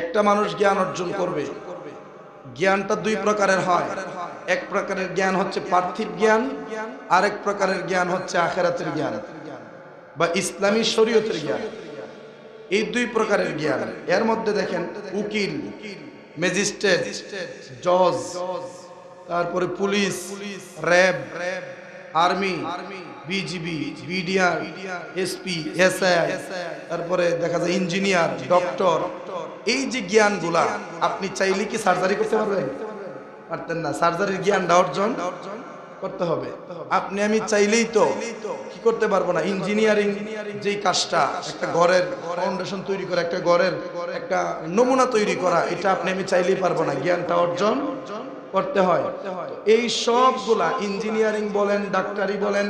একটা মানুষ জ্ঞান অর্জন করবে, জ্ঞানটা দুই প্রকারের হয়। এক প্রকারের জ্ঞান হচ্ছে পার্থিব জ্ঞান, আরেক প্রকারের জ্ঞান হচ্ছে আখিরাতের জ্ঞান বা ইসলামী শরীয়তের জ্ঞান। এই দুই প্রকারের জ্ঞান। এর মধ্যে দেখেন উকিল, ম্যাজিস্ট্রেট, জজ, তারপরে police, RAB, army, BGB, BDR, SP, SI, তারপরে দেখা যায় ইঞ্জিনিয়ার, ডক্টর। এই যে জ্ঞানগুলা আপনি চাইলে কি সার্জারি করতে পারবেন? পারতেন না। সার্জারির জ্ঞানটা অর্জন করতে হবে। আপনি আমি চাইলেই তো কি করতে পারবো না। ইঞ্জিনিয়ারিং যেই কাজটা, একটা ঘরের ফাউন্ডেশন তৈরি করা, একটা ঘরের একটা নমুনা তৈরি করা, এটা আপনি আমি চাইলেই পারবো না, জ্ঞানটা অর্জন করতে হয়। এই সবগুলা ইঞ্জিনিয়ারিং বলেন, ডাক্তারি বলেন,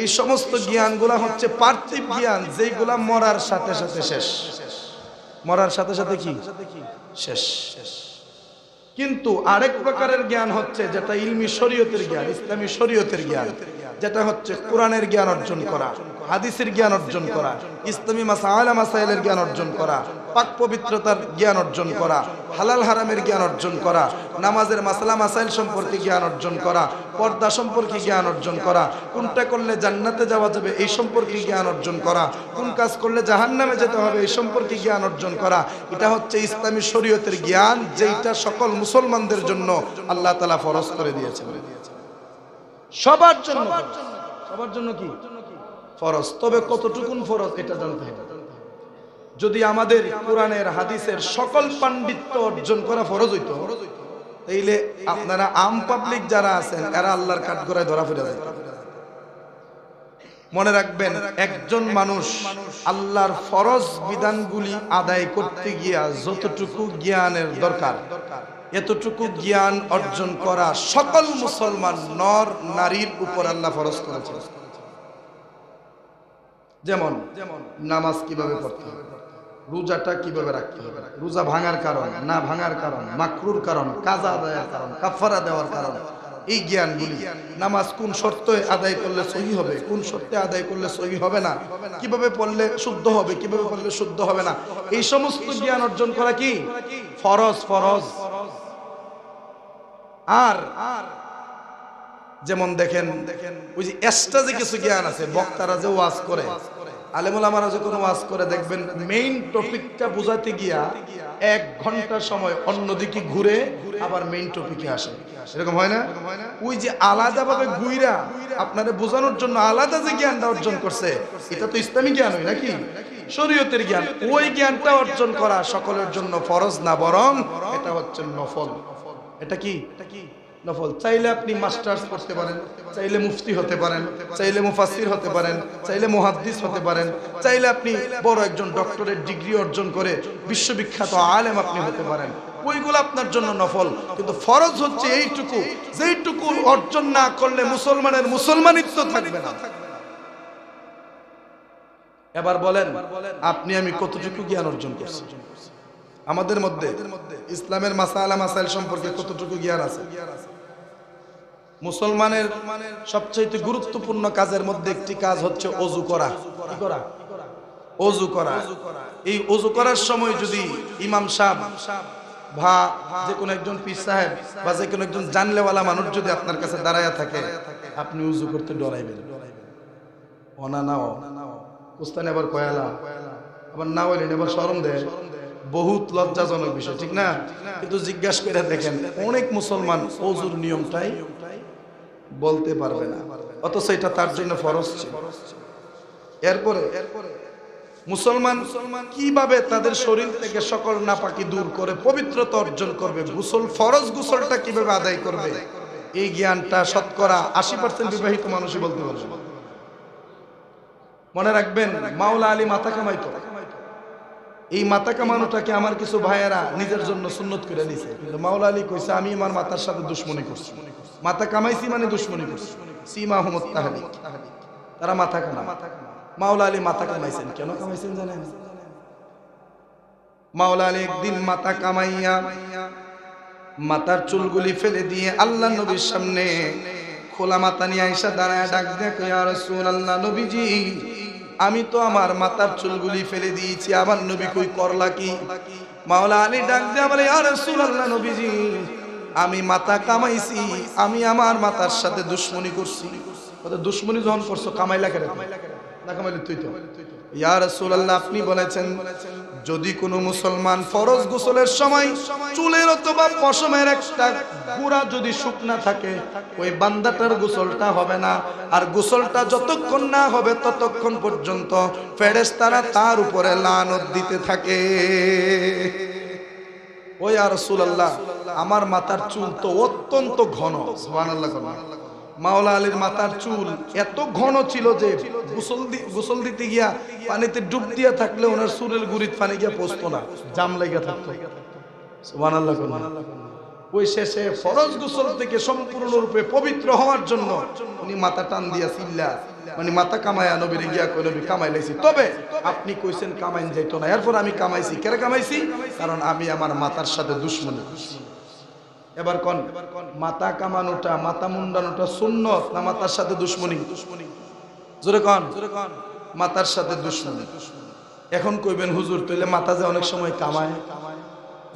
এই সমস্ত জ্ঞানগুলা হচ্ছে পার্থিব জ্ঞান, যেগুলা মরার সাথে সাথে শেষ। মরার সাথে সাথে কি শেষ। কিন্তু আরেক প্রকারের জ্ঞান হচ্ছে যেটা ইলমি শরীয়তের জ্ঞান, ইসলামী শরীয়তের জ্ঞান, যেটা হচ্ছে কোরআনের জ্ঞান অর্জন করা, হাদিসের জ্ঞান অর্জন করা, ইসলামী মাসাইল মাসাইলের জ্ঞান অর্জন করা, পাক পবিত্রতার জ্ঞান অর্জন করা, হালাল হারামের জ্ঞান অর্জন করা, নামাজের মাসালা মাসাইল সম্পর্কে জ্ঞান অর্জন করা, পর্দা সম্পর্কে জ্ঞান অর্জন করা, কোনটা করলে জান্নাতে যাওয়া যাবে এই সম্পর্কে জ্ঞান অর্জন করা, কোন কাজ করলে জাহান্নামে যেতে হবে এই সম্পর্কে জ্ঞান অর্জন করা। এটা হচ্ছে ইসলামী শরীয়তের জ্ঞান, যেটা সকল মুসলমানদের জন্য আল্লাহ তাআলা ফরজ করে দিয়েছেন। সবার জন্য, সবার জন্য কি ফরজ। তবে কতটুকুন ফরজ এটা জানতে হবে। যদি আমাদের কোরআনের হাদিসের সকল পাণ্ডিত্য অর্জন করা ফরজ হইতো, তাইলে আপনারা আম পাবলিক যারা আছেন এরা আল্লাহর কাঠগড়ায় ধরা ফেলে যায়। মনে রাখবেন, একজন মানুষ আল্লাহর ফরজ বিধানগুলি আদায় করতে গিয়া যতটুকু জ্ঞানের দরকার, এতটুকু জ্ঞান অর্জন করা সকল মুসলমান নর নারীর উপর আল্লাহ ফরজ করেছেন। যেমন নামাজ কিভাবে পড়তে হবে, রোজাটা কিভাবে রাখতে হবে, রোজা ভাঙার কারণ, না ভাঙার কারণ, মাকরুর কারণ, কাজা আদায়ের কারণ, কাফারা দেওয়ার কারণ, এই জ্ঞানগুলি, নামাজ কোন শর্তে আদায় করলে সহি হবে, কোন শর্তে আদায় করলে সহি হবে না, কিভাবে পড়লে শুদ্ধ হবে, কিভাবে পড়লে শুদ্ধ হবে না, এই সমস্ত জ্ঞান অর্জন করা কি ফরজ। ফরজ। আর যেমন দেখেন ওই যে এক্সট্রা যে কিছু জ্ঞান আছে, বক্তারা যে ওয়াজ করে, আলেম ওলামারা যখন ওয়াজ করে, দেখবেন মেইন টপিকটা বোঝাতে গিয়া 1 ঘন্টা সময় অন্যদিকে ঘুরে আবার মেইন টপিকে আসে। এরকম হয় না? ওই যে আলাদাভাবে ঘুইরা আপনারে বোঝানোর জন্য আলাদা যে জ্ঞানটা অর্জন করছে, এটা তো ইসলামী জ্ঞান হয় নাকি, শরীয়তের জ্ঞান। ওই জ্ঞানটা অর্জন করা সকলের জন্য ফরজ না, বরং এটা হচ্ছে নফল। এটা কি নফল। চাইলে আপনি মাস্টার্স করতে পারেন, চাইলে মুফতি হতে পারেন, চাইলে মুফাসসির হতে পারেন, চাইলে মুহাদ্দিস হতে পারেন, চাইলে আপনি বড় একজন ডক্টরেট ডিগ্রি অর্জন করে বিশ্ববিখ্যাত আলেম আপনি হতে পারেন। ওইগুলো আপনার জন্য নফল। কিন্তু ফরজ হচ্ছে এইটুকু, যেইটুকু অর্জন না করলে মুসলমানের মুসলমানিত্ব থাকবে না। এবার বলেন, আপনি আমি কতটুকু জ্ঞান অর্জন করছি? আমাদের মধ্যে ইসলামের মাসালা মাসাইল সম্পর্কে কতটুকু জ্ঞান আছে? মুসলমানের সবচেয়ে গুরুত্বপূর্ণ কাজের মধ্যে একটি কাজ হচ্ছে ওযু করা। কি করা? ওযু করা। এই ওযু করার সময় যদি ইমাম সাহেব বা যে কোনো একজন পীর সাহেব বা যে কোনো একজন জানলেওয়ালা মানুষ যদি আপনার কাছে দাঁড়ায়া থাকে, আপনি ওযু করতে ডরাইবেন। অনা নাও কুস্তানে আবার কয়ালা, আবার না হইলেন আবার শরম দেয়, বহুত লজ্জাজনক বিষয়, ঠিক না? কিন্তু জিজ্ঞাসা করে দেখেন, অনেক মুসলমান ওযুর নিয়মটাই বলতে পারবে না, অথচ এটা তার জন্য ফরজ ছিল। এরপরে মুসলমান কিভাবে তাদের শরীর থেকে সকল নাপাকি দূর করে পবিত্রতা অর্জন করবে, গোসল, ফরজ গোসলটা কিভাবে আদায় করবে, এই জ্ঞানটা শতকরা 80% বিবাহিত মানুষই বলতে পারবে। মনে রাখবেন, মাওলা আলী মাথা কামাইতো। এই মাথা কামানোটাকে আমার কিছু ভাইয়েরা নিজের জন্য সুন্নত করে নিছে, কিন্তু মাওলা আলী কইছে আমি আমার মাথার সাথে দুশ্মনী করছি। মাথা কামাইছি মানে দুশ্মনী করছি। সীমা আহমদ তাহালি, তারা মাথা কামায়। মাওলা আলী মাথা কামাইছেন, কেন কামাইছেন জানেন? মাওলা আলী একদিন মাথা কামাইয়া মাথার চুলগুলি ফেলে দিয়ে আল্লাহ নবীর সামনে খোলা মাথা নিয়ে আয়েশা দাঁড়ায় ডাক দেয়, ইয়া রাসূলুল্লাহ, নবীজি আমি তো আমার মাথার চুলগুলি ফেলে দিয়েছি, আমার নবী কই করলা কি? মাওলা আলী ডাক দিয়া বলে, ইয়া রাসূলুল্লাহ নবীজি, আমি মাথা কামাইছি, আমি আমার মাথার সাথে দুশমনি করছি। ওটা দুশমনি যখন করছো কামাইলা কেন? না কামাইলে তুই তো। ইয়া রাসূলুল্লাহ আপনি বলেছেন যদি কোনো মুসলমান ফরজ গোসলের সময় চুলের অথবা পশমের একটা গুড়া যদি শুকনা থাকে, ওই বান্দাটার গোসলটা হবে না। আর গোসলটা যতক্ষণ না হবে ততক্ষণ পর্যন্ত ফেরেশতারা তার উপরে লানত দিতে থাকে। ও ইয়া রাসূলুল্লাহ, আমার মাথার চুল তো অত্যন্ত ঘন। সুবহানাল্লাহ। মাওলা আলীর মাথার চুল এত ঘন ছিল যে গোসল দিতে গিয়া পানিতে ডুব দিয়া থাকলে ওনার চুলের গুড়িত পানি গিয়া পৌঁছতো না, জাম লাগা থাকতো। সুবহানাল্লাহ। ওই শেষে ফরজ গোসল থেকে সম্পূর্ণরূপে পবিত্র হওয়ার জন্য উনি মাথা টান দিয়া চিল্লা, মানে মাথা কামায়া নবীর গিয়া কই, নবী কামাই লাইছি, তবে আপনি কইছেন কামাইন যাইতো না। এরপর আমি কামাইছি। কেন কামাইছি? কারণ আমি আমার মাথার সাথে দুশমনি। এবার কোন মাথা কামানোটা, মাথা মুন্ডানোটা সুন্নত না মাথার সাথে দুশমনি? জোরে কোন। মাথার সাথে দুশমনি। এখন কইবেন হুজুর তাইলে মাথা যে অনেক সময় কামায়,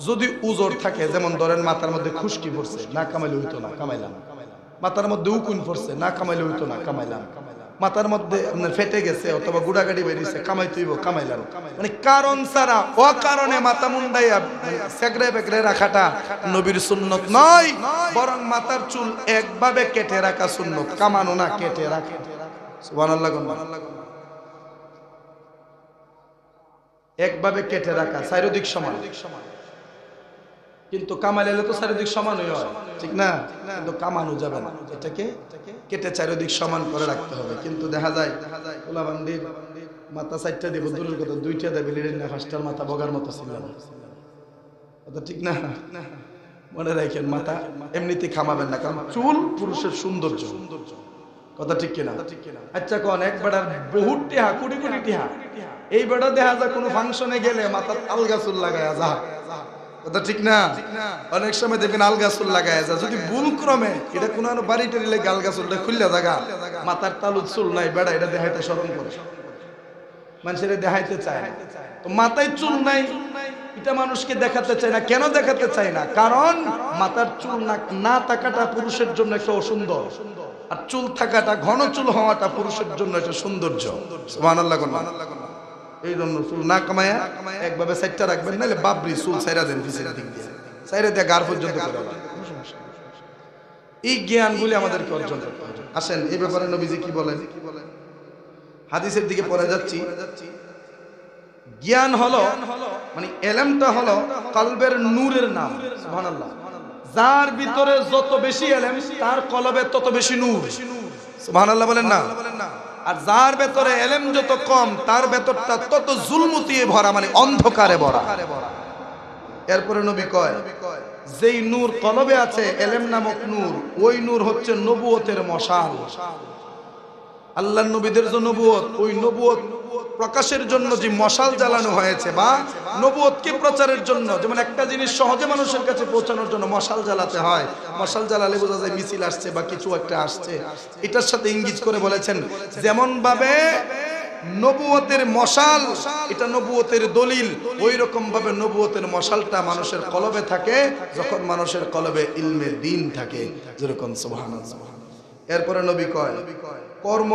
যদি উজর থাকে, যেমন ধরেন মাথার মধ্যে খুশকি পড়ছে, না কামাইলে হইতো না, কামাইলাম। মাথার মধ্যে উকুন পড়ছে, না কামাইলে হইতো না, কামাইলাম। মাথার মধ্যে আপনার ফেটে গেছে অথবা গুড়াগাড়ি বেরিয়েছে, কামাইতে হইব, কামাইলাম। মানে কারণ ছাড়া অকারণে মাথা মুন্ডাইয়া সেগড়ে বেগড়ে রাখাটা নবীর সুন্নত নয়, বরং মাথার চুল একভাবে কেটে রাখা সুন্নত, কামানো না, কেটে রাখা। সুবহানাল্লাহ। একভাবে কেটে রাখা, চারিদিক সমান। কিন্তু কামাইলে তো চারিদিক সমানই হয়, ঠিক না? কিন্তু কামানো যাবে না, এটাকে কেটে চারিদিক সমান করে রাখতে হবে। কিন্তু দেখা যায় কোলাবান্ডির মাথা 4টা দিব, দূরের কথা 2টা দেবে, লিডের না 5টার মাথা বগার মতো ছিল না, কথা ঠিক না? মনে রাখেন, মাথা এমনিতে খামাবেন না, কারণ চুল পুরুষের সৌন্দর্য, কথা ঠিক কিনা? আচ্ছা কোন এক বেড়ার বহুত টিহা, কোটি কোটি টিহা, এই বেড়া দেখা যায় কোনো ফাংশনে গেলে মাথার আলগা চুল লাগায়া যা, কথা ঠিক না? অনেক সময় দেখবেন আলগা চুল লাগায় যায়, যদি ভুল ক্রমে এটা কোনো বাড়ি টাড়ি লেগে আলগা চুলটা খুললে জায়গা, মাথার তালুর চুল নাই, বেড়া এটা দেখাইতে শরম করে, মানুষের দেখাইতে চায়। তো মাথায় চুল নাই, এটা মানুষকে দেখাতে চায় না। কেন দেখাতে চায় না? কারণ মাথার চুল না থাকাটা পুরুষের জন্য একটা অসুন্দর, আর চুল থাকাটা, ঘন চুল হওয়াটা পুরুষের জন্য একটা সৌন্দর্য। সুবহানাল্লাহ। এই জন্য চুল না কামায়া একভাবে 4টা রাখবেন, নাহলে বাবরি চুল ছাইরা দেন, পিছের দিক দিয়ে ছাইরা দিয়ে গার পর্যন্ত করে। এই জ্ঞানগুলি আমাদেরকে অর্জন করতে হবে। আসেন এই ব্যাপারে নবীজি কি বলেন, হাদিসের দিকে পড়ে যাচ্ছি। জ্ঞান হলো, মানে এলেমটা হলো কলবের নূরের নাম। সুবহানাল্লাহ। যার ভিতরে যত বেশি এলেম, তার কলবে তত বেশি নূর। সুবহানাল্লাহ বলেন না? আর যার ভেতরে এলেম যত কম, তার ভেতরটা তত জুলমতিয়ে ভরা, মানে অন্ধকারে ভরা। এরপরে নবী কয়, যেই নূর কলবে আছে, এলেম নামক নূর, ওই নূর হচ্ছে নবুয়তের মশাল। আল্লাহর নবীদের যে নবুয়ত, ওই নবুয়ত প্রকাশের জন্য যে মশাল জ্বালানো হয়েছে, বা নবুয়তকে প্রচারের জন্য, যেমন একটা জিনিস সহজে মানুষের কাছে পৌঁছানোর জন্য মশাল জ্বালাতে হয়। মশাল জ্বালালে বোঝা যায় মিছিল আসছে বা কিছু একটা আসছে। এটার সাথে ইঙ্গিত করে বলেছেন, যেমন ভাবে নবুয়তের মশাল এটা নবুয়তের দলিল, ওই রকম ভাবে নবুয়তের মশালটা মানুষের কলবে থাকে যখন মানুষের কলবে ইলমে দ্বীন থাকে, যেরকম সুবহানাল্লাহ। এরপরে নবী কয়, কর্ম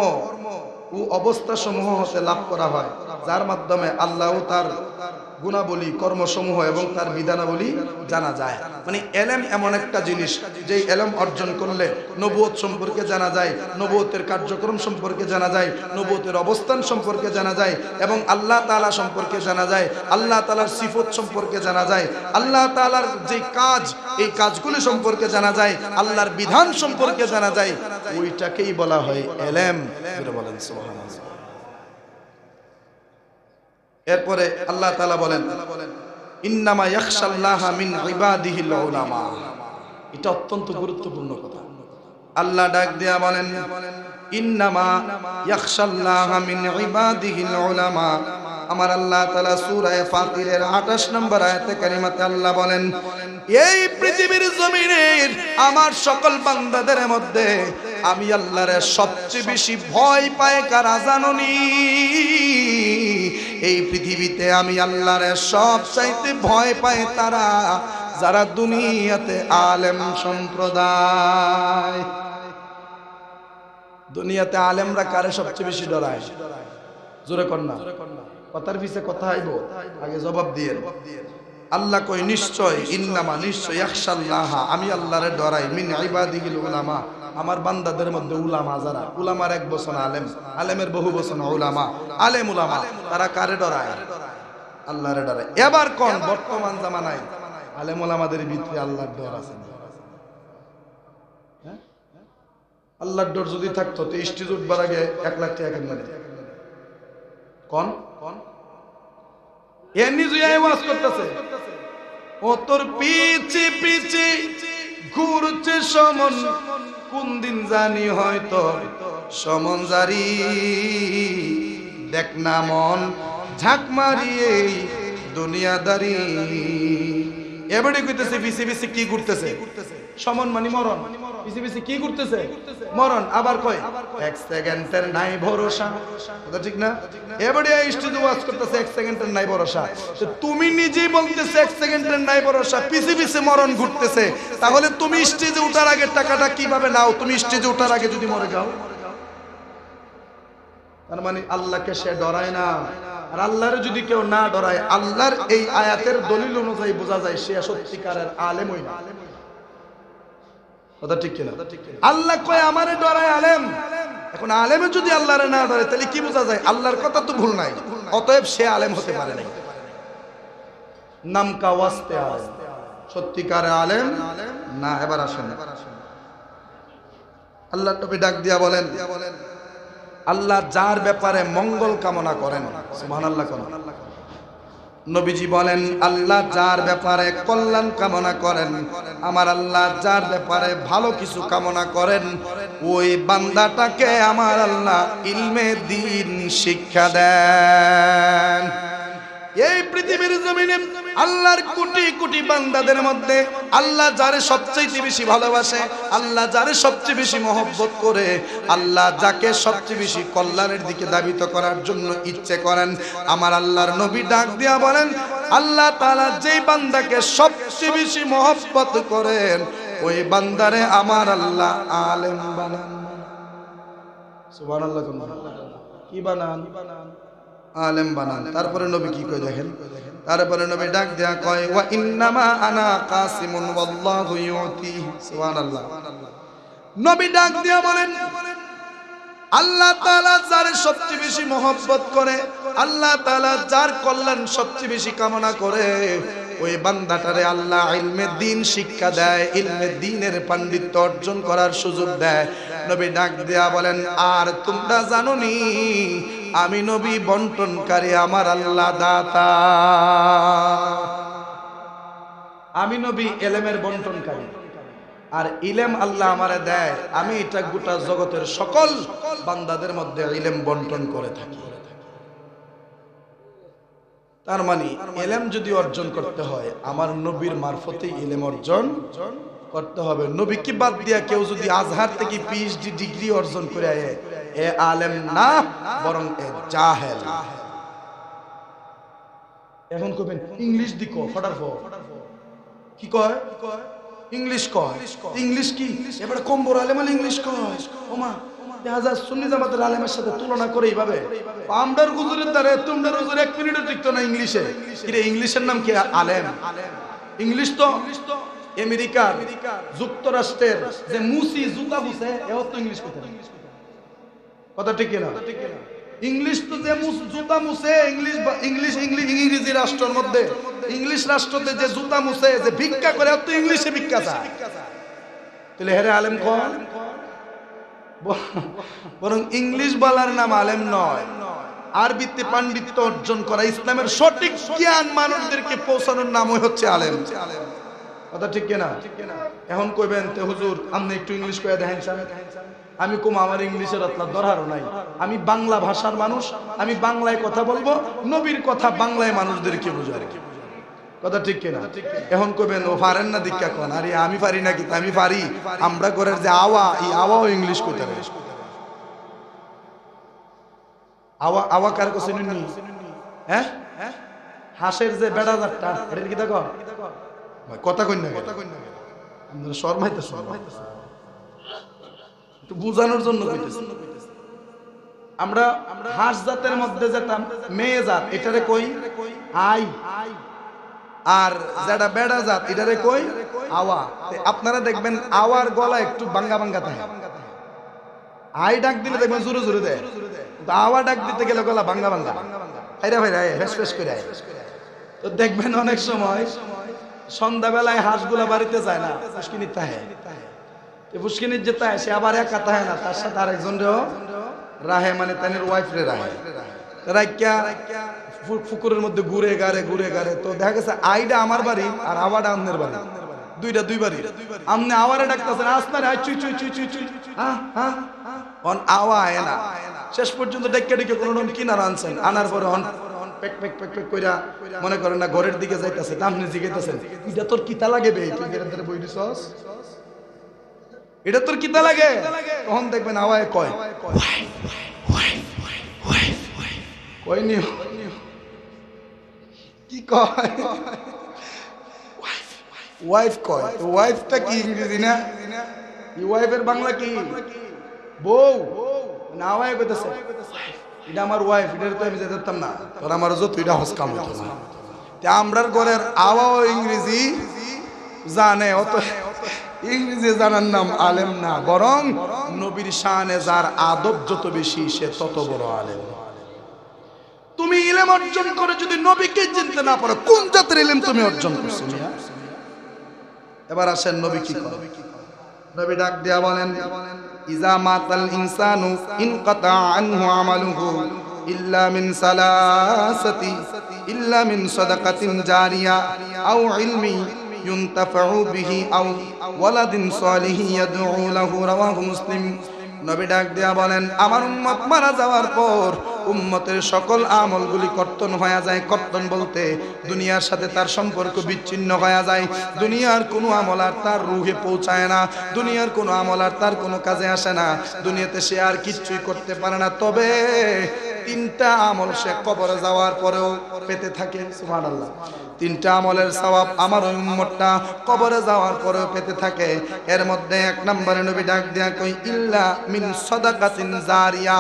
ও অবস্থা সমূহ হতে লাভ করা হয়, যার মাধ্যমে আল্লাহ তার গুণাবলী, কর্মসমূহ এবং তার বিধানাবলী জানা যায়। মানে এলেম এমন একটা জিনিস, যেই এলেম অর্জন করলে নবুয়ত সম্পর্কে জানা যায়, নবুয়তের কার্যক্রম সম্পর্কে জানা যায়, নবুয়তের অবস্থান সম্পর্কে জানা যায়, এবং আল্লাহ তাআলা সম্পর্কে জানা যায়, আল্লাহ তাআলার সিফত সম্পর্কে জানা যায়, আল্লাহ তাআলার যে কাজ, এই কাজগুলি সম্পর্কে জানা যায়, আল্লাহর বিধান সম্পর্কে জানা যায়, ওইটাকেই বলা হয় এলেম। বলেন সুবহানাল্লাহ। এরপরে আল্লাহ তাআলা বলেন, ইন্নামা ইয়াখশাল্লাহা মিন ইবাদিহিল উলামা। এটা অত্যন্ত গুরুত্বপূর্ণ কথা। আল্লাহ ডাক দিয়া বলেন, ইন্নামা ইয়াখশাল্লাহা মিন ইবাদিহিল উলামা। আমার আল্লাহ তাআলা সূরা ফাতিরের 28 নম্বর আয়াতে কারিমাতে আল্লাহ বলেন, এই পৃথিবীর জমিনের আমার সকল বান্দাদের মধ্যে আমি আল্লাহরে সবচেয়ে বেশি ভয় পায় কারা জানোনি? এই পৃথিবীতে আমি আল্লাহরে সবচাইতে ভয় পায় তারা যারা দুনিয়াতে আলেম সম্প্রদায়। দুনিয়াতে আলেমরা কারে সবচেয়ে বেশি ডরায়? জোরে কর না, কথার পিছে কথা আইব, আগে জবাব দিয়ে। আল্লাহ কই নিশ্চয়, ইন্নামা নিশ্চয়, ইয়াখশাল্লাহ আমি আল্লাহরে ডরাই, মিন ইবাদিহিল উলামা আমার বান্দাদের মধ্যে উলামা যারা, উলামার এক বচন আলেম, আলেমের বহু বচন উলামা, আলেম উলামা, তারা কারে ডরায়? আল্লাহরে ডরায়। এবার কোন বর্তমান জামানায় আলেম উলামাদের ভিতরে আল্লাহর ডর আছে? হ্যাঁ, আল্লাহর ডর যদি থাকতো তো স্টেজ উঠবার আগে 1 লাখ টাকা কেন দেয়? কোন কোন এ নিজে আওয়াজ করতেছে, ও তোর পিছে পিছে ঘুরছে সমন, কোন দিন জানি হয়তো সমন জারি, দেখ না মন ঝাঁক মারিয়ে দুনিয়াদারি। এবারে কইতেছে পিছে পিছে কি ঘুরতেছে? সমন মানে মরণ, পিছে পিছে কি ঘুরতেছে? মরণ। আবার কয় 1 সেকেন্ডের নাই ভরসা, কথা ঠিক না? এবারে স্টেজে ওয়াজ করতেছে 1 সেকেন্ডের নাই ভরসা। তো তুমি নিজেই বলতেছে 1 সেকেন্ডের নাই ভরসা, পিছে পিছে মরণ ঘুরতেছে, তাহলে তুমি স্টেজে ওঠার আগে টাকাটা কিভাবে নাও? তুমি স্টেজে ওঠার আগে যদি মরে যাও, তার মানে আল্লাহকে সে ডরায় না। আর আল্লাহরে যদি কেউ না ডরায়, আল্লাহর এই আয়াতের দলিল অনুযায়ী বোঝা যায় সে সত্যিকারের আলেমই না। কথা ঠিক কিনা? আল্লাহ কয় আমারে ডরায় আলেম। এখন আলেমে যদি আল্লাহরে না ডরে তাহলে কি বোঝা যায়? আল্লাহর কথা তো ভুল নাই, অতএব সে আলেম হতে পারে না। নাম কা ওয়াস্তে আলেম, সত্যিকারের আলেম না। এবার আসেন, আল্লাহ নবী ডাক দিয়া বলেন, আল্লাহ যার ব্যাপারে মঙ্গল কামনা করেন, সুবহানাল্লাহ কোন নবীজি বলেন, আল্লাহ যার ব্যাপারে কল্যাণ কামনা করেন, আমার আল্লাহ যার ব্যাপারে ভালো কিছু কামনা করেন, ওই বান্দাটাকে আমার আল্লাহ ইলমে দ্বীন শিক্ষা দেন। এই পৃথিবীর জমিনে আল্লাহর কোটি কোটি বান্দাদের মধ্যে আল্লাহ যারে সবচেয়ে বেশি ভালোবাসে, আল্লাহ যারে সবচেয়ে বেশি মহব্বত করে, আল্লাহ যাকে সবচেয়ে বেশি কল্যাণের দিকে ধাবিত করার জন্য ইচ্ছে করেন, আমার আল্লাহর নবী ডাক দিয়া বলেন, আল্লাহ তাআলা যেই বান্দাকে সবচেয়ে বেশি মহব্বত করেন, ওই বান্দারে আমার আল্লাহ আলেম বানান। সুবহানাল্লাহ। কি বানান? আলেম বানান। তারপরে নবী কি কয় দেখেন, তারপরে নবী ডাক দেয়া কয়, ওয়া ইন্নামা আনা কাসিমুন ওয়াল্লাহু ইউতি। সুবহানাল্লাহ। নবী ডাক দিয়া বলেন, আল্লাহ তাআলা যার সবচেয়ে বেশি মহব্বত করে, আল্লাহ তাআলা যার কল্যাণ সবচেয়ে বেশি কামনা করে, ওই বান্দাটারে আল্লাহ ইলমে দ্বীন শিক্ষা দেয়, ইলমে দ্বীনের পাণ্ডিত্য অর্জন করার সুযোগ দেয়। নবী ডাক দেয়া বলেন, আর তোমরা জানোনি আমি নবী বন্টনকারী, আমার আল্লাহ দাতা। আমি নবী ইলমের বন্টনকারী, আর ইলম আল্লাহ আমারে দেয়, আমি এটা গোটা জগতের সকল বান্দাদের মধ্যে ইলম বন্টন করে থাকি। তার মানে ইলম যদি অর্জন করতে হয়, আমার নবীর মারফতে ইলম অর্জন করতে হবে। নবী কি বাদ দিয়া কেউ যদি আজহার থেকে পিএইচডি ডিগ্রি অর্জন করে এ আলেম না, বরং এ জাহেল। এখন কইবেন ইংলিশ দিকো ফটাফট, কি কয়? ইংলিশ কয়। ইংলিশ কি এবারে কম বড় আলেম ইংলিশ কয়? ওমা হাজার সুন্নি জামাতের আলেমের সাথে তুলনা করে এইভাবে আমরার হুজুরের দ্বারা তোমরা হুজুর 1 মিনিটও টিকতো না ইংলিশে। কিরে ইংলিশের নাম কি আলেম? ইংলিশ তো আমেরিকার যুক্তরাষ্ট্রের যে মুসি জুতা মুছে এও তো ইংলিশ কথা। কথা ঠিক না? ইংলিশ তো যে জুতা মুছে, ইংরেজি রাষ্ট্রের মধ্যে, ইংলিশ রাষ্ট্রতে যে জুতা মুছে, যে ভিক্ষা করে, তো ইংলিশে ভিক্ষা চায়। তাহলে হেরে আলেম কোন? বরং ইংলিশ বলার নাম আলেম নয়, আরবিতে পাণ্ডিত্য অর্জন করা, ইসলামের সঠিক জ্ঞান মানুষদেরকে পৌঁছানোর নামই হচ্ছে আলেম। কথা ঠিক না? এখন কইবেন তে হুজুর আপনি একটু ইংলিশ কইয়া দেখেন। আমি কম আমার ইংলিশের আপনার দরকারও নাই, আমি বাংলা ভাষার মানুষ, আমি বাংলায় কথা বলবো, নবীর কথা বাংলায় মানুষদেরকে বুঝাবো। কথা ঠিক কিনা? এখন কবেন ও পারেন না দীক্ষা কোন, আরে আমি পারি নাকি? আমি পারি। আমরা করে যে আওয়া, এই আওয়াও ইংলিশ কইতে পারে। আওয়া আওয়া কার কাছে নি? হ্যাঁ, হাঁসের যে বেড়া জাতটা, এটা কি দেখো কথা কই না, আপনারা শর্মাইতেছ, একটু বুঝানোর জন্য কইতেছি। আমরা হাঁস জাতের মধ্যে যেটা মেয়ে জাত, এটারে কই আই, আর যেটা বেড়া জাত এটারে কই আওয়া। আপনারা দেখবেন আওয়ার গলা একটু ভাঙ্গা ভাঙ্গা থাকে, আই ডাক দিলে দেখবেন জোরে জোরে দেয়, আওয়া ডাক দিতে গেলে গলা ভাঙ্গা ভাঙ্গা, হাইরা ভাইরা ফেস ফেস করে। তো দেখবেন অনেক সময় সন্ধ্যাবেলায় হাঁসগুলা বাড়িতে যায় না, পুষ্কিনির তাহে, পুষ্কিনির যে তাহে সে আবার একা তাহে না, তার সাথে আরেকজন রাহে, মানে তাদের ওয়াইফ রে রাহে, রাইকা পুকুরের মধ্যে ঘুরে গাড়ে। তো দেখা গেছে আইডা আমার বাড়ি আর আওয়াটা আমনের বাড়ি, দুই বাড়ি। আমনে আওয়ারে ডাকতেছেন, আসনা চুই চুই চুই চুই চুই, অন আওয়া আয় না। শেষ পর্যন্ত ডেকে কোনো রকম কিনার আনছেন, আনার পরে অন পেক পেক পেক পেক কইরা মনে করেন না ঘরের দিকে যাইতেছে, আপনি জিগাইতেছেন এটা তোর কিতা লাগে বে, তুই গেরে বই দিছস, এটা তোর কিতা লাগে? তখন দেখবেন আওয়ায় কয় কয়নি, কি কয় ওয়াইফ কয়। ওয়াইফটা কি ইংরেজি না? ওয়াইফের বাংলা কি? বউ। না ওয়াইফ কইতেছে এটা আমার ওয়াইফ, এটা তো আমি যেতাম না, তোর আমার যত এটা হসকাম হতো না। আমরার ঘরের আওয়াও ইংরেজি জানে, অত ইংরেজি জানার নাম আলেম না, বরং নবীর শানে যার আদব যত বেশি সে তত বড় আলেম। তুমি ইলম অর্জন করে যদি নবীকে চিনতে না পারো, কোন জাতের ইলম তুমি অর্জন করছো? এবার আসেন নবী কি করে। নবী ডাক দিয়া বলেন, ইজা মাতাল ইনসানু ইনকাতা আনহু আমালুহু ইল্লা মিন সালাসাতি, ইল্লা মিন সাদাকাতিন জারিয়া আও ইলমি ইউনতাফাউ বিহি আও ওয়ালাদিন সালিহিন ইয়াদউ লাহু, রাওয়াহু মুসলিম। নবী ডাক দিয়া বলেন, আমার উম্মত মারা যাওয়ার পর উম্মতের সকল আমলগুলি কর্তন হয়ে যায়। কর্তন বলতে দুনিয়ার সাথে তার সম্পর্ক বিচ্ছিন্ন হয়ে যায়, দুনিয়ার কোনো আমল আর তার রুহে পৌঁছায় না, দুনিয়ার কোনো আমল আর তার কোনো কাজে আসে না, দুনিয়াতে সে আর কিচ্ছুই করতে পারে না। তবে তিনটা আমল সে কবরে যাওয়ার পরেও পেতে থাকে। সুবহানাল্লাহ। তিনটা আমলের সওয়াব আমার ওই উম্মতটা কবরে যাওয়ার পরেও পেতে থাকে। এর মধ্যে এক নম্বরে নবী ডাক দিয়া কই, ইল্লা মিন সাদাকাতিন জারিয়া,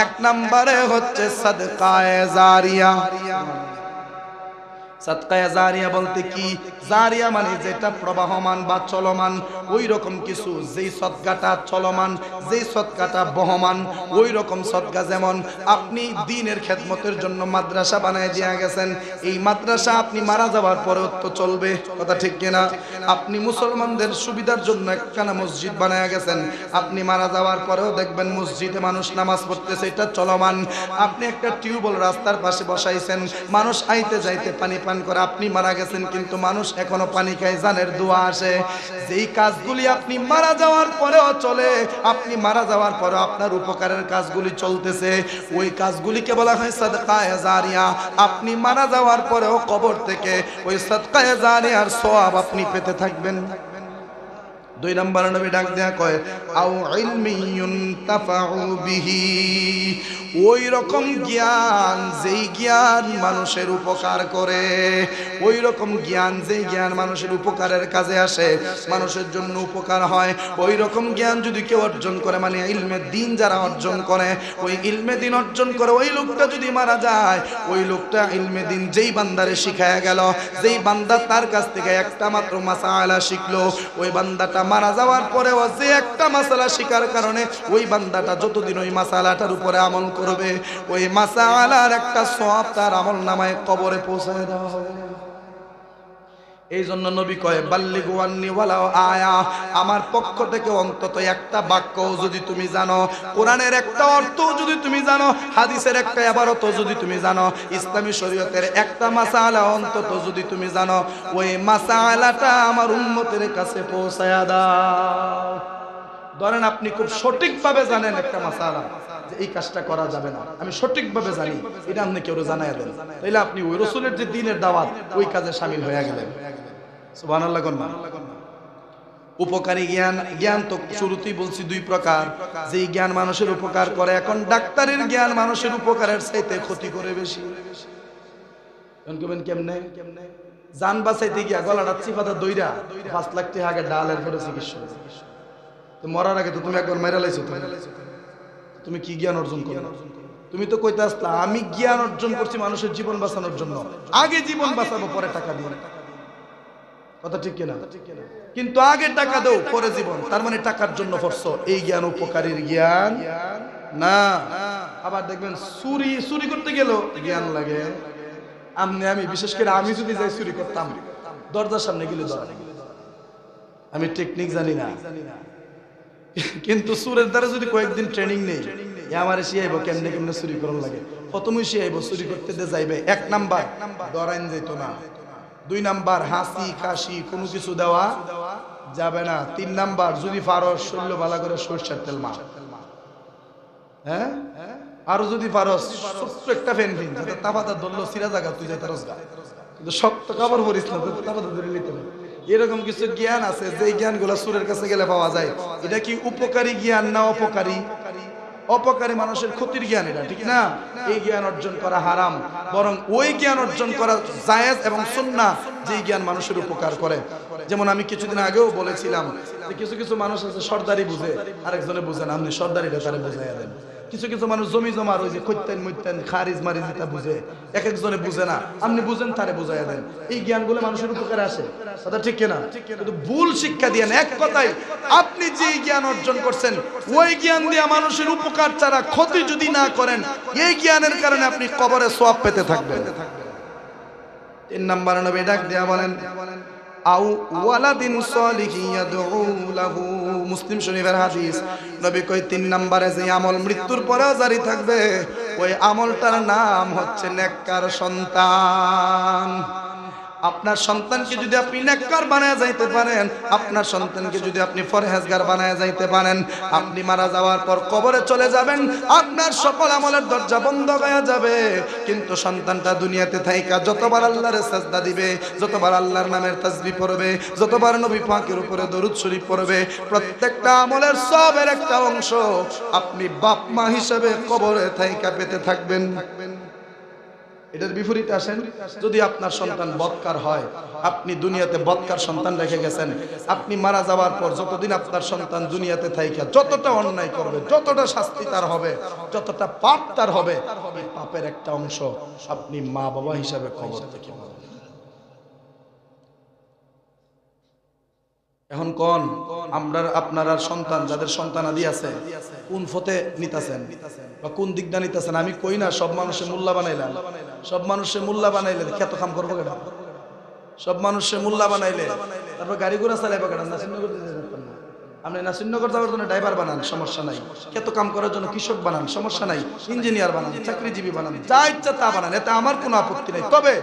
এক নম্বরে হচ্ছে সাদকায়ে জারিয়া। সাদকায়ে জারিয়া বলতে কি? জারিয়া মানে যেটা প্রবাহমান বা চলমান, ওই রকম কিছু, যেই সদকাটা চলমান, যেই সদকাটা বহমান, ওই রকম সদকা। যেমন আপনি দ্বীনের খেদমতের জন্য মাদ্রাসা বানায় দিয়া গেছেন, এই মাদ্রাসা আপনি মারা যাওয়ার পরেও তো চলবে, কথা ঠিক কিনা? আপনি মুসলমানদের সুবিধার জন্য একখানা মসজিদ বানায় গেছেন, আপনি মারা যাওয়ার পরেও দেখবেন মসজিদে মানুষ নামাজ পড়তেছে, এটা চলমান। আপনি একটা টিউবওয়েল রাস্তার পাশে বসাইছেন, মানুষ আইতে যাইতে পানি পান করে, আপনি মারা গেছেন কিন্তু মানুষ এখনো পানি খায়, জানের দোয়া আসে। যেই কাজগুলি আপনি মারা যাওয়ার পরেও চলে, আপনি মারা যাওয়ার পরেও আপনার উপকারের কাজগুলি চলতেছে, ওই কাজগুলিকে বলা হয় সাদকায়ে জারিয়া। আপনি মারা যাওয়ার পরেও কবর থেকে ওই সাদকায়ে জারিয়ার সওয়াব আপনি পেতে থাকবেন। দুই নম্বর নবী ডাক দেয়া কয়, আও ইলমি ইউনতাফাউ বিহি, ওই রকম জ্ঞান যেই জ্ঞান মানুষের উপকার করে, ওই রকম জ্ঞান যেই জ্ঞান মানুষের উপকারের কাজে আসে, মানুষের জন্য উপকার হয়, ওই রকম জ্ঞান যদি কেউ অর্জন করে, মানে ইলমে দ্বীন যারা অর্জন করে, ওই ইলমে দ্বীন অর্জন করে ওই লোকটা যদি মারা যায়, ওই লোকটা ইলমে দ্বীন যেই বান্দারে শিখায়া গেল, যেই বান্দা তার কাছ থেকে একটা মাত্র মাসালা শিখলো, ওই বান্দাটা মারা যাওয়ার পরেও যে একটা মাসালা শিখার কারণে ওই বান্দাটা যতদিন ওই মাসালাটার উপরে আমল করবে, ওই মাসালার একটা সওয়াব তার আমল নামায় কবরে পৌঁছায় দেওয়া হবে। এই জন্য নবী কয়, বাল্লিগু আন্নি ওয়ালাউ আয়া, আমার পক্ষ থেকে অন্তত একটা বাক্য যদি তুমি জানো, কোরআনের একটা অর্থ যদি তুমি জানো, হাদিসের একটা ইবারত যদি তুমি জানো, ইসলামী শরীয়তের একটা মাসালা অন্তত যদি তুমি জানো, ওই মাসালাটা আমার উম্মতের কাছে পৌঁছায়া দাও। ধরেন আপনি খুব সঠিকভাবে জানেন একটা মাসালা, যে এই কাজটা করা যাবে না, আমি সঠিকভাবে জানি, এটা আপনি কেউ জানাইয়া দেন, তাইলে আপনি ওই রাসূলের যে দ্বীনের দাওয়াত ওই কাজে শামিল হয়ে গেলেন। সুবহানাল্লাহ। উপকারী জ্ঞান, জ্ঞান তো শুরুতেই বলছি দুই প্রকার, যেই জ্ঞান মানুষের উপকার করে। এখন ডাক্তারের জ্ঞান মানুষের উপকারের চাইতে ক্ষতি করে বেশি। কেমনে? জান বাঁচাইতে গিয়া গলাটা চিপাতা দইরা 5 লাখ টাকা আগে ডালের পরে চিকিৎসা, তো মরার আগে তো তুমি একবার মেরা লাইছো, তুমি কি জ্ঞান অর্জন করো? তুমি তো কইতে আসলা আমি জ্ঞান অর্জন করছি মানুষের জীবন বাঁচানোর জন্য, আগে জীবন বাঁচাবো পরে টাকা দিব। কথা ঠিক কিনা? কিন্তু আগে টাকা দাও পরে জীবন, তার মানে টাকার জন্য পড়ছো। এই জ্ঞান উপকারীর জ্ঞান না। আবার দেখবেন চুরি করতে গেল জ্ঞান লাগে। আমি বিশেষ করে আমি যদি যাই চুরি করতাম, দরজার সামনে গেলে আমি টেকনিক জানি না, কিন্তু চুরের দ্বারা যদি কয়েকদিন ট্রেনিং নেই, আমার শিয়াইব কেমনে কেমনে চুরি করার লাগে। প্রথমে শিয়াইব চুরি করতে যাইবে, 1 নাম্বার দরাইন যেত না, 2 নাম্বার হাসি কাশি কোনো কিছু দেওয়া যাবে না, 3 নাম্বার যদি ফারস শৈল্য ভালো করে সরষের তেল মা, হ্যাঁ, আর যদি ফারস ছোট্ট একটা ফ্যান যাতে তাপাতা ধরলো সিরা জায়গা তুই যাই তারস গা, কিন্তু শক্ত কাপড় পরিস না, তাপাতা ধরে নিতে হবে। এরকম কিছু জ্ঞান আছে যে জ্ঞানগুলো সুরের কাছে গেলে পাওয়া যায়। এটা কি উপকারী জ্ঞান না অপকারী? অপকারী, মানুষের ক্ষতির জ্ঞান এটা, ঠিক না? এই জ্ঞান অর্জন করা হারাম, বরং ওই জ্ঞান অর্জন করা জায়েজ এবং সুন্নাহ যে জ্ঞান মানুষের উপকার করে। যেমন আমি কিছুদিন আগেও বলেছিলাম যে কিছু কিছু মানুষ আছে সর্দারি বুঝে, আরেকজনে বুঝে না, আপনি সর্দারিটা তারে বুঝাইয়া দেন। কিছু কিছু মানুষ জমি জমার ওই যে খৈতেন মুইতেন খারিজ মারিজ এটা বুঝে, এক একজনে বুঝে না, আপনি বুঝেন তারে বুঝাইয়া দেন। এই জ্ঞানগুলো মানুষের উপকারে আসে, কথা ঠিক কিনা? কিন্তু ভুল শিক্ষা দিয়ে এক কথায় আপনি যে জ্ঞান অর্জন করছেন ওই জ্ঞান দিয়ে মানুষের উপকার ছাড়া ক্ষতি যদি না করেন, এই জ্ঞানের কারণে আপনি কবরে সওয়াব পেতে থাকবেন। 3 নম্বর নবী ডাক দেয়া বলেন আও ওয়ালাদিন সালিহিন ইয়াদউ লাহু, মুসলিম শরীফের হাদিস। নবী কই 3 নম্বরে যে আমল মৃত্যুর পরেও জারি থাকবে ওই আমলটার নাম হচ্ছে নেককার সন্তান। আপনার সন্তানকে যদি আপনি নেককার বানায় যাইতে পারেন, আপনার সন্তানকে যদি আপনি ফরহেজগার বানায় যাইতে পারেন, আপনি মারা যাওয়ার পর কবরে চলে যাবেন, আপনার সকল আমলের দরজা বন্ধ হয়ে যাবে, কিন্তু সন্তানটা দুনিয়াতে থাইকা যতবার আল্লাহর সাজদা দিবে, যতবার আল্লাহর নামের তাসবিহ পড়বে, যতবার নবী পাকের উপরে দরুদ শরীফ পড়বে, প্রত্যেকটা আমলের সবের একটা অংশ আপনি বাপ মা হিসেবে কবরে থাইকা পেতে থাকবেন। এটার বিপরীতে আসেন, যদি আপনার সন্তান বদকার হয়, আপনি দুনিয়াতে বদকার সন্তান রেখে গেছেন, আপনি মারা যাওয়ার পর যতদিন আপনার সন্তান দুনিয়াতে থাইকা যতটা অন্যায় করবে, যতটা শাস্তি তার হবে, যতটা পাপ তার হবে, এই পাপের একটা অংশ আপনি মা বাবা হিসাবে কবর থেকে পাবেন। এখন কোন আমরা আপনার সন্তান যাদের সন্তানাদি আছে কোন ফতে নিতেছেন বা কোন দিকটা নিতেছেন? আমি কই না সব মানুষের মূল্য বানাইলেন, সব মানুষের মূল্য বানাইলে কত কাম করবো কেন? সব মানুষের মূল্য বানাইলে তারপর গাড়ি ঘোড়া চালাইবো কেন? নাসিন্ন করতে পারতেন না আপনি, নাসিন্ন করতে যাওয়ার জন্য ড্রাইভার বানান, সমস্যা নাই। কত কাম করার জন্য কৃষক বানান, সমস্যা নাই। ইঞ্জিনিয়ার বানান, চাকরিজীবী বানান, যা ইচ্ছা তা বানান, এতে আমার কোনো আপত্তি নাই। তবে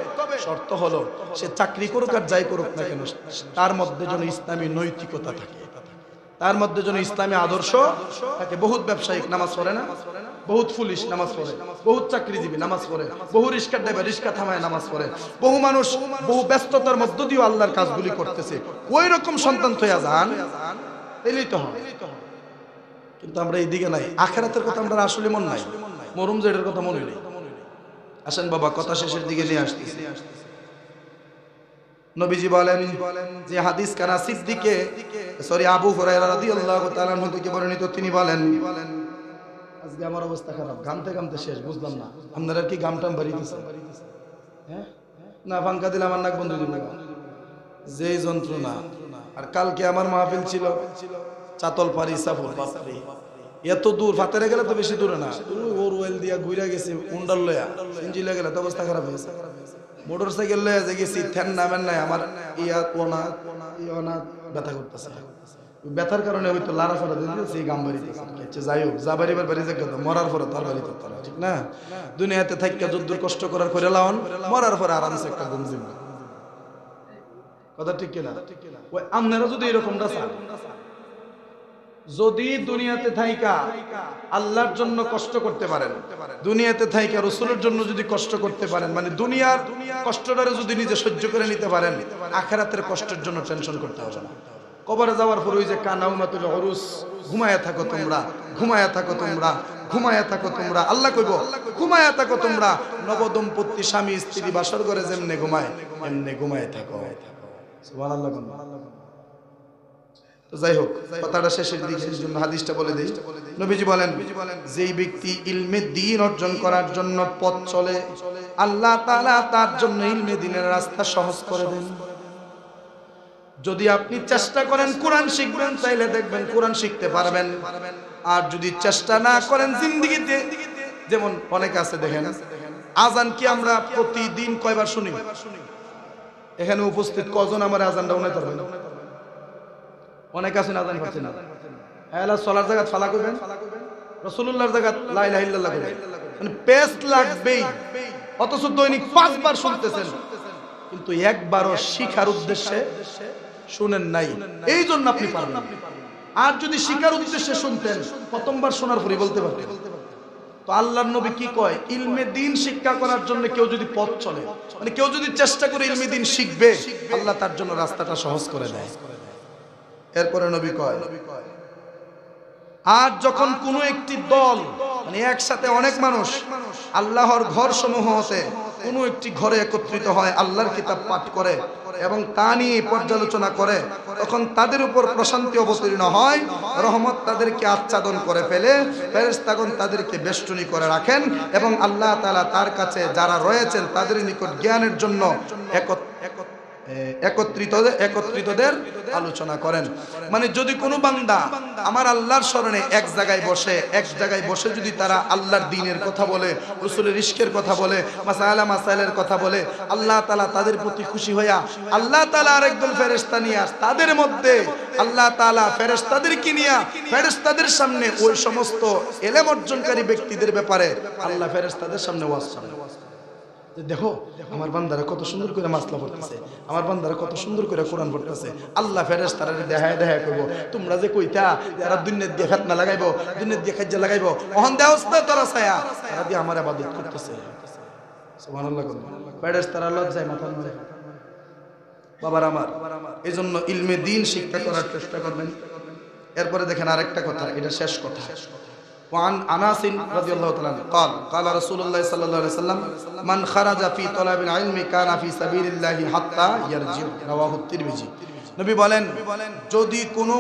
শর্ত হলো সে চাকরি করুক আর যাই করুক না কেন, তার মধ্যে যেন ইসলামী নৈতিকতা থাকে, তার মধ্যে যেন ইসলামী আদর্শ থাকে। বহুত ব্যবসায়িক নামাজ পড়ে না, বহুত পুলিশ নামাজ পড়ে, বহুত চাকরিজীবী নামাজ পড়ে, বহু রিক্সা ড্রাইভার রিক্সা থামায় নামাজ পড়ে, বহু মানুষ বহু ব্যস্ততার মধ্য দিয়ে আল্লাহর কাজগুলি করতেছে। ওই রকম সন্তান থইয়া যান, এলেই তো হয়। কিন্তু আমরা এইদিকে নাই, আখিরাতের কথা আমরা আসলে মন নাই, মরুম যেটার কথা মনে নেই। আসেন বাবা, কথা শেষের দিকে নিয়ে আসতেছি। নবীজি বলেন যে হাদিস কানা সিদ্দিকে আবু হুরায়রা রাদিয়াল্লাহু তাআলা আনহু থেকে বর্ণিত, তিনি বলেন আজকে আমার অবস্থা খারাপ, ঘামতে ঘামতে শেষ, বুঝলাম না আপনারা কি ঘামটাম বাড়িতেছে? হ্যাঁ না, ফাঙ্কা দিলে আমার নাক বন্ধ দিল, যে যন্ত্রণা। আর কালকে আমার মাহফিল ছিল চাতলপাড়ি সাফর, বাপরে এত দূর, ফাতেরে গেলে তো বেশি দূরে না, ওর ওয়েল দিয়া ঘুরে গেছি, উন্ডাল লয়া ইঞ্জিলে গেলে তো অবস্থা খারাপ হয়েছে। মোটর সাইকেল লয়ে যে গেছি, ঠ্যান নামেন নাই, আমার ইয়া ব্যথা করতেছে, ব্যথার কারণে হয়তো লারা ফেরা দিয়েছে, গাম বাড়িতে। যাই হোক, যা বাড়িবার বাড়ি যে মরার পরে তার বাড়ি তো তারা, ঠিক না? দুনিয়াতে থাইকা যদ্দুর কষ্ট করার করে লাওন, মরার পরে আরামসে একটা ঘুম জিমবে, কথা ঠিক কিনা? ওই আপনারা যদি এরকমটা চান, যদি দুনিয়াতে থাইকা আল্লাহর জন্য কষ্ট করতে পারেন, দুনিয়াতে থাইকা রাসূলের জন্য যদি কষ্ট করতে পারেন, মানে দুনিয়ার কষ্টটারে যদি নিজে সহ্য করে নিতে পারেন, আখিরাতের কষ্টের জন্য টেনশন করতে হবে না। কবরে যাওয়ার পর ওই যে কানাউমাতুল উরুস, ঘুমায়া থাকো তোমরা, ঘুমায়া থাকো তোমরা, ঘুমায়া থাকো তোমরা, আল্লাহ কইব ঘুমায়া থাকো তোমরা। নবদম্পতি স্বামী স্ত্রী বাসর করে যেমনে ঘুমায় এমনি ঘুমায় থাকো। সুবহানাল্লাহ। তো যাই হোক, কথাটা শেষের দিকে, এই জন্য হাদিসটা বলে দেই। নবীজি বলেন, যেই ব্যক্তি ইলমে দ্বীন অর্জন করার জন্য পথ চলে, আল্লাহ তাআলা তার জন্য ইলমে দ্বীনের রাস্তা সহজ করে দেন। যদি আপনি চেষ্টা করেন কোরআন শিখবেন, তাইলে দেখবেন কোরআন শিখতে পারবেন। আর যদি চেষ্টা না করেন জিন্দেগিতে, যেমন অনেক আছে দেখেন, আজান কি আমরা প্রতিদিন কয়বার শুনি? এখানে উপস্থিত কজন আমার আজানটা উনাইতে পারবেন? অনেক আছেন আজান পাচ্ছেন না। আল্লাহ সলার জায়গা ফালা করবেন, রাসূলুল্লাহর জায়গা লা ইলাহা ইল্লাল্লাহ করবেন, মানে পেস্ট লাগবেই। অথচ দৈনিক 5 বার শুনতেছেন, কিন্তু একবারও শিখার উদ্দেশ্যে শুনেন নাই, এই জন্য আপনি পারবেন না। আর যদি শিখার উদ্দেশ্যে শুনতেন, প্রথমবার শোনার পরই বলতে পারতেন। তো আল্লাহর নবী কি কয়, ইলমে দ্বীন শিক্ষা করার জন্য কেউ যদি পথ চলে, মানে কেউ যদি চেষ্টা করে ইলমে দ্বীন শিখবে, আল্লাহ তার জন্য রাস্তাটা সহজ করে দেয়। এরপরে নবী কয়, আর যখন কোনো একটি দল, মানে একসাথে অনেক মানুষ আল্লাহর ঘর সমূহ হতে কোনো একটি ঘরে একত্রিত হয়, আল্লাহর কিতাব পাঠ করে এবং তা নিয়ে পর্যালোচনা করে, তখন তাদের উপর প্রশান্তি অবতীর্ণ হয়, রহমত তাদেরকে আচ্ছাদন করে ফেলে, ফেরেশতাগণ তাদেরকে বেষ্টনী করে রাখেন এবং আল্লাহ তাআলা তার কাছে যারা রয়েছেন তাদের নিকট জ্ঞানের জন্য একত্রিতদের আলোচনা করেন। মানে যদি কোনো বান্দা আমার আল্লাহর স্মরণে এক জায়গায় বসে যদি তারা আল্লাহর দ্বীনের কথা বলে, রাসূলের ইশকের কথা বলে, মাসাইলের কথা বলে, আল্লাহ তাআলা তাদের প্রতি খুশি হইয়া আল্লাহ তাআলা আরেকদল ফেরেশতা নিয়ে তাদের মধ্যে আল্লাহ তাআলা ফেরেশতাদেরকে নিয়ে ফেরেশতাদের সামনে ওই সমস্ত ইলম অর্জনকারী ব্যক্তিদের ব্যাপারে আল্লাহ ফেরেশতাদের সামনে ওয়াজ করেন। দেখো আমার বান্দারা কত সুন্দর করে মাসলা পড়তেছে, আমার বান্দারা কত সুন্দর করে কোরআন পড়তেছে। আল্লাহ ফেরেশতারা দেখায় কইব, তোমরা যে কইতা যারা দুনিয়াত দিয়ে ফিতনা লাগাইবো, দুনিয়াত দিয়ে কাজ্জা লাগাইবো, ওহন দেওস না তোরা ছায়া, তারা দিয়ে আমার ইবাদত করতেছে। সুবহানাল্লাহ। ফেরেশতারা লজ্জায় মাথা নাড়ে। বাবার আমার, এইজন্য ইলমে দ্বীন শিক্ষা করার চেষ্টা করবেন। এরপরে দেখেন আরেকটা কথা, এটা শেষ কথা। وعن أنس رضي الله تعالى عنه قال قال رسول الله صلى الله عليه وسلم من خرج في طلب العلم كان في سبيل الله حتى يرجع رواه الترمذي। নবী বলেন, যদি কোনো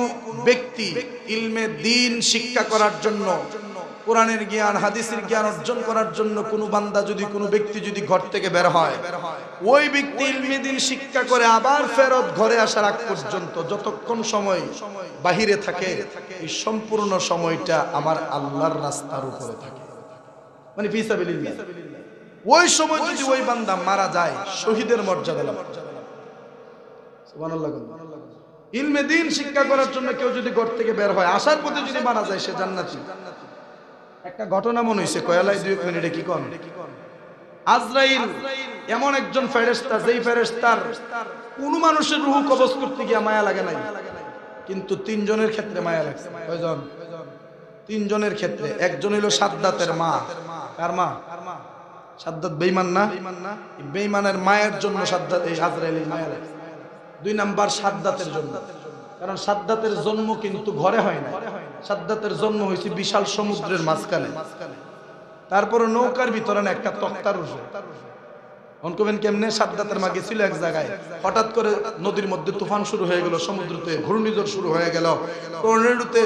ব্যক্তি ইলমে দ্বীন শিক্ষা করার জন্য, কোরআনের জ্ঞান হাদিসের জ্ঞান অর্জন করার জন্য কোনো বান্দা যদি, কোনো ব্যক্তি যদি ঘর থেকে বের হয়, ওই ব্যক্তি ইলমে দ্বীন শিক্ষা করে আবার ফেরত ঘরে আসার আগ পর্যন্ত যতক্ষণ সময় বাহিরে থাকে, এই সম্পূর্ণ সময়টা আমার আল্লাহর রাস্তার উপরে থাকে, মানে ফি সাবিলিল্লাহ। ওই সময় যদি ওই বান্দা মারা যায়, শহীদের মর্যাদা লাভ করে। সুবহানাল্লাহ। ইলমে দ্বীন শিক্ষা করার জন্য কেউ যদি ঘর থেকে বের হয়, আসার পথে যদি মারা যায়, সে জান্নাতি। একটা ঘটনা মনে হইছে, কয়ালাই 2 মিনিটে কি কোন, আজরাইল এমন একজন ফেরেশতা, যেই ফেরেশতার কোন মানুষের রূহ কবজ করতে গিয়ে মায়া লাগে নাই, কিন্তু 3 জনের ক্ষেত্রে মায়া লাগছে। কয়জন? 3 জনের ক্ষেত্রে। একজন হলো সাদ্দাতের মা। কার মা? সাদ্দাত বেঈমান না? বেঈমানের মায়ের জন্য সাদ্দাত, এই আজরাইলের মায়া লাগছে। 2 নাম্বার সাদ্দাতের জন্য, কারণ সাদ্দাতের জন্ম কিন্তু ঘরে হয় না, সাদ্দাতের জন্ম হয়েছে বিশাল সমুদ্রের মাঝখানে, তারপরে নৌকার ভিতরে না একটা তক্তার উপরে। অনকবেন কেমনে? সাদ্দাতের মা গেছিল এক জায়গায়, হঠাৎ করে নদীর মধ্যে তুফান শুরু হয়ে গেল, সমুদ্রতে ঘূর্ণিঝড় শুরু হয়ে গেল, টর্নেডোতে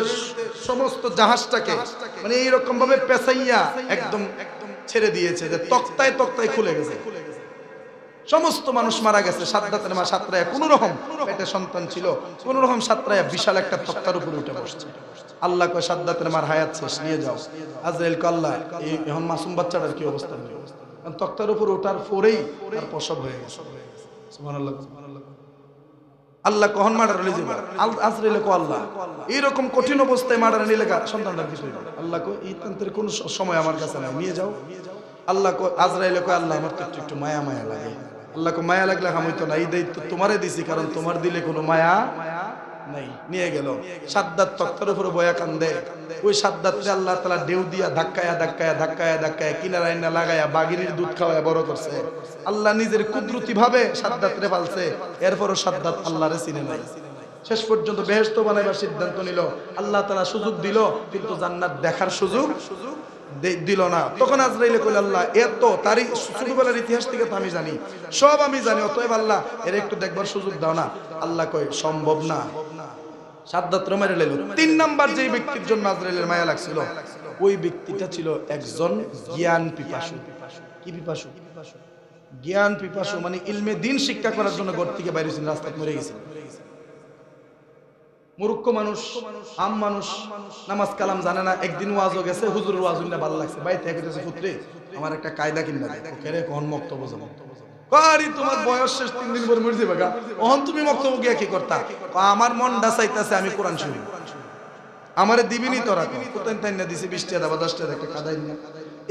সমস্ত জাহাজটাকে মানে এইরকম ভাবে পেঁচাইয়া একদম ছেড়ে দিয়েছে যে তক্তায় তক্তায় খুলে গেছে, সমস্ত মানুষ মারা গেছে। সাদ্দাতের মা সাতরায়া কোন রকম, পেটে সন্তান ছিল, কোন রকম সাতরায়া বিশাল একটা তক্তার উপরে উঠে বসছে। আল্লাহ কয় সাদ্দাতের মার হায়াত শেষ, নিয়ে যাও। আজরাইল কয় আল্লাহ, এই এখন মাসুম বাচ্চাটার কি অবস্থা? কারণ তক্তার উপর ওঠার পরেই তার প্রসব হয়ে গেছে। সুবহানাল্লাহ। আল্লাহ কখন মার্ডার হলে যাবে? আজরাইল কয় আল্লাহ, এইরকম কঠিন অবস্থায় মার্ডার নিলে সন্তানটার কিছু হইবে? আল্লাহ কয় এই তন্ত্রের কোন সময় আমার কাছে নাই, নিয়ে যাও। আল্লাহ কয়, আজরাইল কয় আল্লাহ আমার তো একটু মায়া লাগে। আল্লাহ কয় মায়া লাগলে হামইতো না, এই দায়িত্ব তোমারে দিছি, কারণ তোমার দিলে কোনো মায়া নাই, নিয়ে গেল। সাদ্দাত তক্তার উপরে বয়া কান্দে। ওই সাদ্দাতরে আল্লাহ তাআলা ঢেউ দিয়া ধাক্কায়া কিনারায় না লাগায়া বাগিনীর দুধ খাওয়ায়া বড় করছে। আল্লাহ নিজের কুদরতি ভাবে সাদ্দাতরে পালছে। এরপরও সাদ্দাত আল্লাহরে চিনে নাই। শেষ পর্যন্ত বেহেশত বানাইবার সিদ্ধান্ত নিল। আল্লাহ তাআলা সুযোগ দিল, কিন্তু জান্নাত দেখার সুযোগ দিল না। তখন আজরাইলে কইল, আল্লাহ এত তারই ছোটবেলার ইতিহাস থেকে তো আমি জানি, সব আমি জানি, অতএব আল্লাহ এর একটু দেখবার সুযোগ দাও না। আল্লাহ কয় সম্ভব না। সাদ্দাত মেরে লইল। 3 নাম্বার যেই ব্যক্তির জন্য আজরাইলের মায়া লাগছিল, ওই ব্যক্তিটা ছিল একজন জ্ঞান পিপাসু। কি পিপাসু? জ্ঞান পিপাসু, মানে ইলমে দিন শিক্ষা করার জন্য ঘর থেকে বাইরে ছিল, রাস্তায় মরে গেছিল। মূর্খ মানুষ, আম মানুষ, নামাজ কালাম জানে না। একদিন ওয়াজও গেছে, হুজুরের ওয়াজ না ভালো লাগছে, বাইতে কইতেছে, পুত্রে আমার একটা কায়দা কিনবা দে। কেরে কোন বক্তব্য যাবো? কারি তোমার বয়স শেষ, 3 দিন পর মরে যাবে গা, ওহন তুমি বক্তব্য গিয়া কি করতা? আমার মনটা চাইতাছে আমি কোরআন শুনি, আমারে দিবিনি তোরা? কোথায় তাই না দিছে 20 টাকা বা 10 টাকা একটা কায়দা না।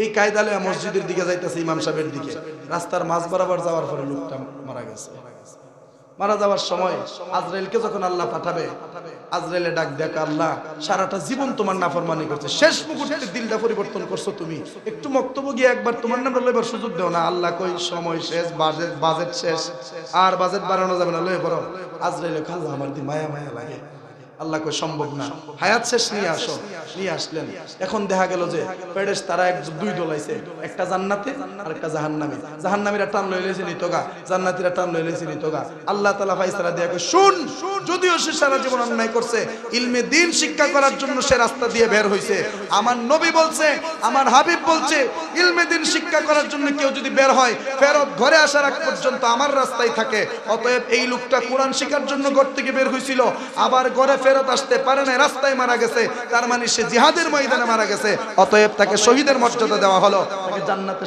এই কায়দা লয়ে মসজিদের দিকে যাইতাছে, ইমাম সাহেবের দিকে। রাস্তার মাঝ বরাবর যাওয়ার পরে লোকটা মারা গেছে। মারা যাওয়ার সময় আজরাইলকে যখন আল্লাহ পাঠাবে, আজরাইলে ডাক দেখ, আল্লাহ সারাটা জীবন তোমার নাফরমানি করছে, শেষ মুহূর্তে দিলটা পরিবর্তন করছো তুমি, একটু বক্তব্য গিয়ে একবার তোমার নামটা লইবার সুযোগ দাও না। আল্লাহ কই সময় শেষ, বাজেট শেষ, আর বাজেট বাড়ানো যাবে না, লয়ে পড়ো। আজরাইলে খাল্লা আমার দি মায়া মায়া লাগে। আল্লাহ কই সম্ভব না, হায়াত শেষ, নিয়ে আসো। নিয়ে আসলেন। এখন দেখা গেল যে ফেরেশতারা দুই দল আইছে, একটা জান্নাতে আর একটা জাহান্নামে। জাহান্নামীরা টান লইলে লইছে নিতগা, জান্নাতীরা টান লইলে লইছে নিতগা। আল্লাহ তাআলা ফয়সালা দিয়া কই, শুন, যদিও সে সারা জীবন অন্যায় করছে, ইলমে দ্বীন শিক্ষা করার জন্য সে রাস্তা দিয়ে বের হইছে। আমার নবী বলছে, আমার হাবিব বলছে, ইলমে দ্বীন শিক্ষা করার জন্য কেউ যদি বের হয়, ফেরত ঘরে আসার আগ পর্যন্ত আমার রাস্তায় থাকে। অতএব এই লোকটা কোরআন শিক্ষার জন্য ঘর থেকে বের হইছিল, আবার ঘরে ফেরত আসতে পারে না, রাস্তায় মারা গেছে। তার মানে সে জিহাদের ময়দানে মারা গেছে। অতএব তাকে শহীদের মর্যাদা দেওয়া হলো, তাকে জান্নাতে